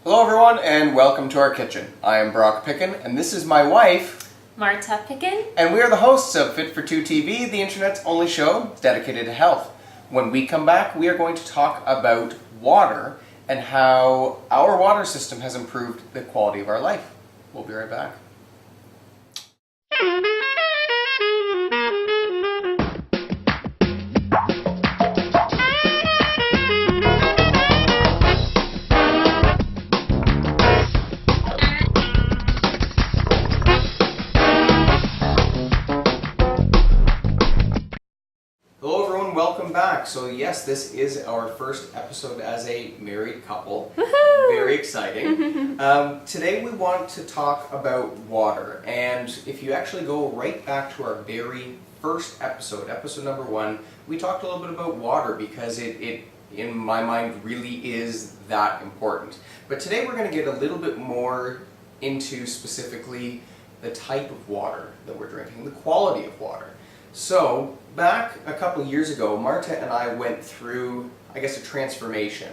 Hello everyone and welcome to our kitchen. I am Brock Picken and this is my wife, Marta Picken. And we are the hosts of Fit for Two TV, the internet's only show dedicated to health. When we come back, we are going to talk about water and how our water system has improved the quality of our life. We'll be right back. Welcome back. So yes, this is our first episode as a married couple. Woohoo! Very exciting. Today we want to talk about water, and if you actually go right back to our very first episode, episode number 1, we talked a little bit about water because it in my mind really is that important. But today we're going to get a little bit more into specifically the type of water that we're drinking, the quality of water. So, back a couple years ago, Marta and I went through, I guess, a transformation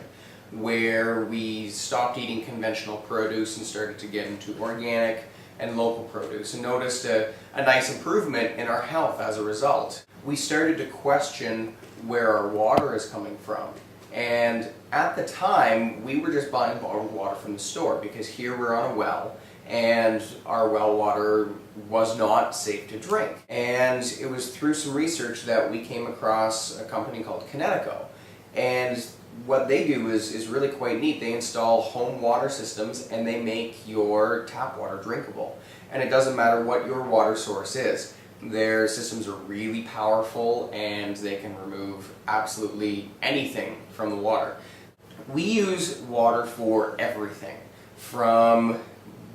where we stopped eating conventional produce and started to get into organic and local produce and noticed a nice improvement in our health as a result. We started to question where our water is coming from. And at the time, we were just buying bottled water from the store because here we're on a well and our well water was not safe to drink. And it was through some research that we came across a company called Kinetico. And what they do is really quite neat. They install home water systems and they make your tap water drinkable. And it doesn't matter what your water source is. Their systems are really powerful and they can remove absolutely anything from the water. We use water for everything, from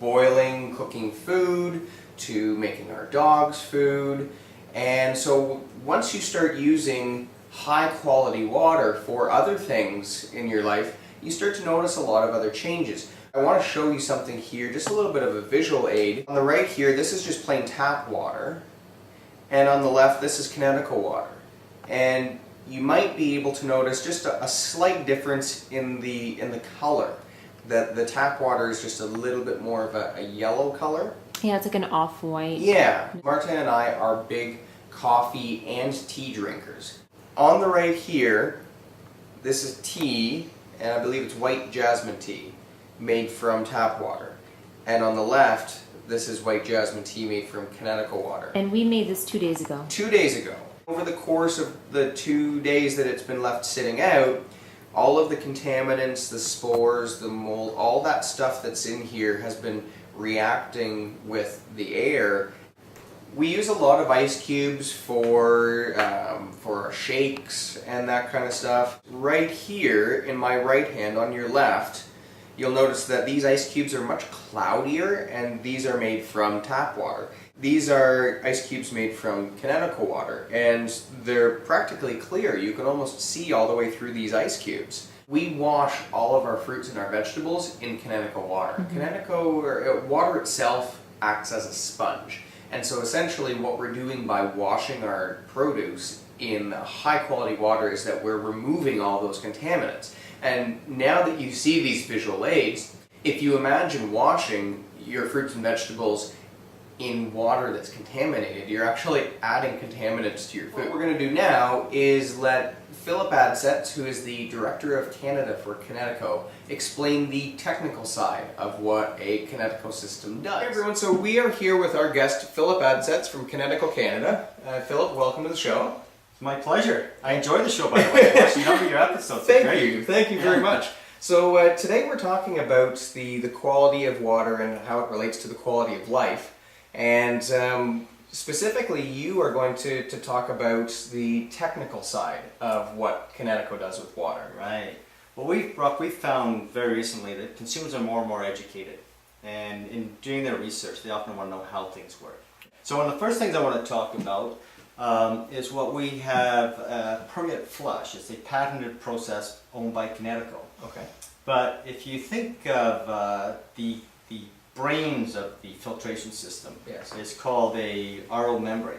boiling, cooking food, to making our dogs food. And so once you start using high quality water for other things in your life, you start to notice a lot of other changes. I want to show you something here, just a little bit of a visual aid. On the right here, this is just plain tap water. And on the left, this is Kinetico water. And you might be able to notice just a slight difference in the color. That the tap water is just a little bit more of a yellow color. Yeah, it's like an off-white. Yeah. Marta and I are big coffee and tea drinkers. On the right here, this is tea, and I believe it's white jasmine tea, made from tap water. And on the left, this is white jasmine tea made from Kinetico water. And we made this 2 days ago. 2 days ago. Over the course of the 2 days that it's been left sitting out, all of the contaminants, the spores, the mold, all that stuff that's in here has been reacting with the air. We use a lot of ice cubes for our shakes and that kind of stuff. Right here in my right hand on your left, you'll notice that these ice cubes are much cloudier and these are made from tap water. These are ice cubes made from Kinetico water and they're practically clear. You can almost see all the way through these ice cubes. We wash all of our fruits and our vegetables in Kinetico water. Kinetico water itself acts as a sponge. And so essentially what we're doing by washing our produce in high quality water is that we're removing all those contaminants. And now that you see these visual aids, if you imagine washing your fruits and vegetables in water that's contaminated, you're actually adding contaminants to your food. What we're going to do now is let Philip Adsetz, who is the Director of Canada for Kinetico, explain the technical side of what a Kinetico system does. Hey everyone, so we are here with our guest Philip Adsetz from Kinetico Canada. Philip, welcome to the show. It's my pleasure. I enjoy the show, by the way. I watched a number of your episodes. Thank you very much. So today we're talking about the quality of water and how it relates to the quality of life. And specifically, you are going to talk about the technical side of what Kinetico does with water. Right. Well, we've found very recently that consumers are more and more educated. And in doing their research, they often want to know how things work. So one of the first things I want to talk about is what we have, permeate flush. It's a patented process owned by Kinetico. Okay. But if you think of the brains of the filtration system, yes, it's called a RO membrane.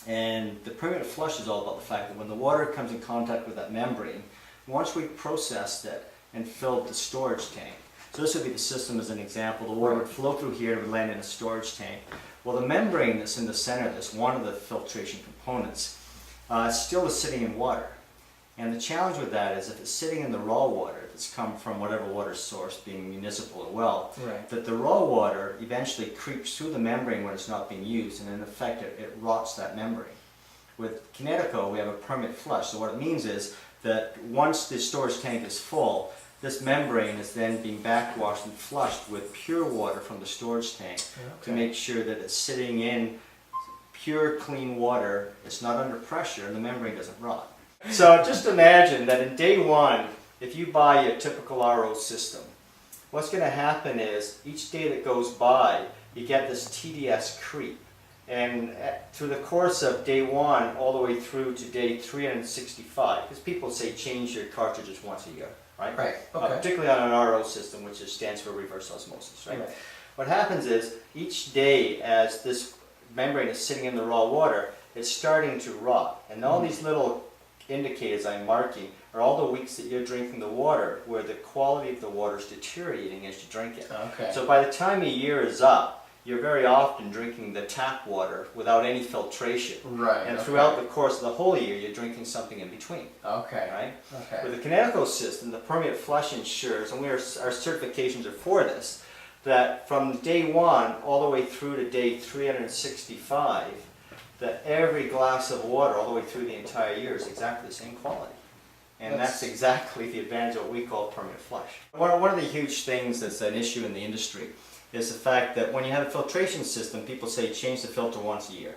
And the permeate flush is all about the fact that when the water comes in contact with that membrane, once we've processed it and filled the storage tank, So this would be the system as an example. The water would flow through here and it would land in a storage tank. Well, the membrane that's in the center of this, one of the filtration components, still is sitting in water. And the challenge with that is if it's sitting in the raw water that's come from whatever water source, being municipal or well, Right. that the raw water eventually creeps through the membrane when it's not being used, and in effect it rots that membrane. With Kinetico, we have a permanent flush. So what it means is that once the storage tank is full, this membrane is then being backwashed and flushed with pure water from the storage tank to make sure that it's sitting in pure, clean water. It's not under pressure, and the membrane doesn't rot. So just imagine that in day one, if you buy a typical RO system, what's going to happen is each day that goes by, you get this TDS creep. And through the course of day one all the way through to day 365, because people say change your cartridges once a year, right? Right. Okay. Particularly on an RO system, which stands for reverse osmosis, right? What happens is each day as this membrane is sitting in the raw water, it's starting to rot. And all these little indicators I'm marking are all the weeks that you're drinking the water where the quality of the water is deteriorating as you drink it. Okay. So by the time a year is up, you're very often drinking the tap water without any filtration. Right. And throughout the course of the whole year, you're drinking something in between. Okay. Right? Okay. With the Kinetico system, the permanent flush ensures, and our certifications are for this, that from day one all the way through to day 365, that every glass of water all the way through the entire year is exactly the same quality. And that's exactly the advantage of what we call permanent flush. One of the huge things that's an issue in the industry is the fact that when you have a filtration system, people say change the filter once a year.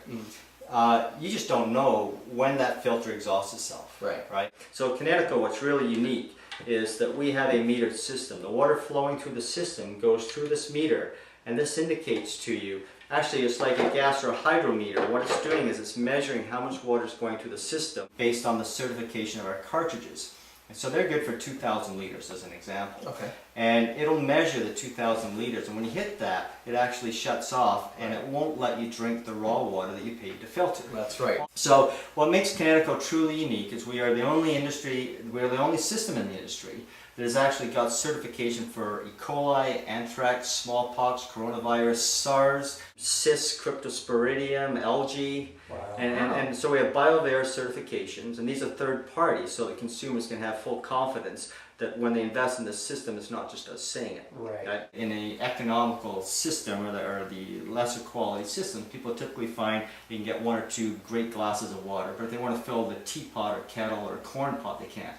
You just don't know when that filter exhausts itself. Right. So Kinetico, what's really unique is that we have a metered system. The water flowing through the system goes through this meter, and this indicates to you, actually it's like a gas or a hydrometer. What it's doing is it's measuring how much water is going through the system based on the certification of our cartridges. And so they're good for 2,000 liters as an example. Okay. And it'll measure the 2,000 liters, and when you hit that, it actually shuts off, and it won't let you drink the raw water that you paid to filter. That's right. So what makes Kinetico truly unique is we are the only system in the industry that has actually got certification for E. coli, anthrax, smallpox, coronavirus, SARS, cyst, cryptosporidium, algae, and so we have BioVera certifications, and these are third parties, so that consumers can have full confidence that when they invest in this system, it's not just us saying it. Right. In an economical system or the lesser quality system, people typically find you can get 1 or 2 great glasses of water, but if they want to fill the teapot or kettle or corn pot, they can't.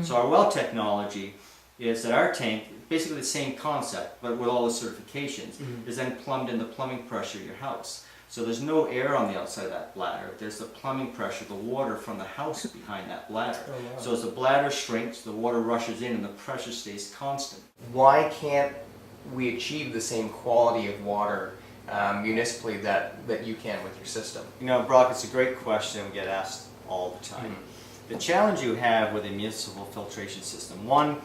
So our well technology is that our tank, basically the same concept, but with all the certifications, is then plumbed in the plumbing pressure of your house. So there's no air on the outside of that bladder. There's the plumbing pressure, the water from the house behind that bladder. Oh, wow. So as the bladder shrinks, the water rushes in and the pressure stays constant. Why can't we achieve the same quality of water municipally that you can with your system? You know, Brock, it's a great question we get asked all the time. The challenge you have with a municipal filtration system, one,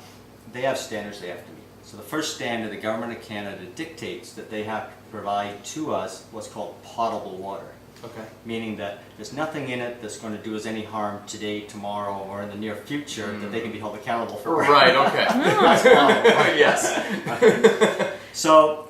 they have standards they have to meet. So the first standard, the Government of Canada dictates that they have to provide to us what's called potable water. Okay. Meaning that there's nothing in it that's going to do us any harm today, tomorrow, or in the near future that they can be held accountable for. Right, okay. That's potable. Yes. So,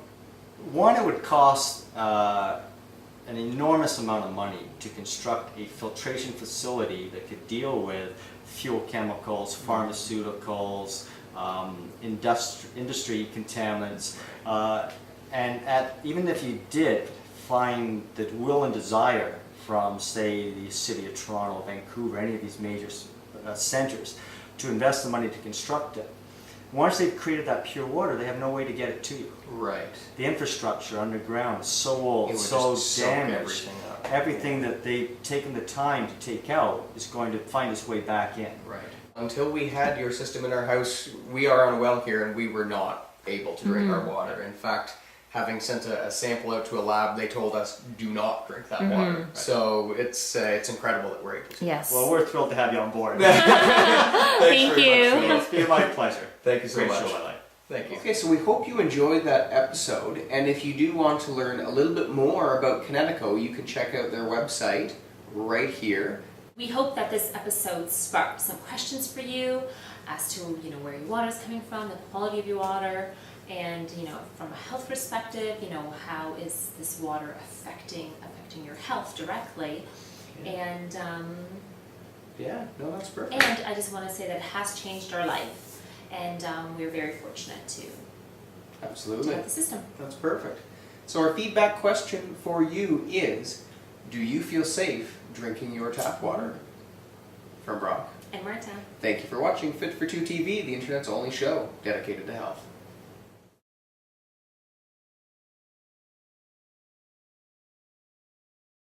one, it would cost an enormous amount of money to construct a filtration facility that could deal with fuel chemicals, pharmaceuticals, industry contaminants, and even if you did find the will and desire from, say, the City of Toronto, Vancouver, any of these major centers, to invest the money to construct it, once they've created that pure water, they have no way to get it to you. Right. The infrastructure underground is so old, It would so just soak damaged. everything up. Everything that they've taken the time to take out is going to find its way back in. Right. Until we had your system in our house, we are on a well here and we were not able to drink our water. In fact, having sent a sample out to a lab, they told us do not drink that water. So it's incredible that we're able to. Yes. Well, we're thrilled to have you on board. Thank you. It's been my pleasure. Thank you so Great much. show, I like. Thank you. Okay, so we hope you enjoyed that episode, and if you do want to learn a little bit more about Kinetico, you can check out their website right here. We hope that this episode sparked some questions for you as to where your water is coming from, the quality of your water, and from a health perspective, how is this water affecting your health directly, and Yeah, no, that's perfect. and I just want to say that it has changed our life, and we're very fortunate to Absolutely. have the system. That's perfect. So our feedback question for you is, do you feel safe drinking your tap water? From Brock. And Marta. Thank you for watching Fit for Two TV, the internet's only show dedicated to health.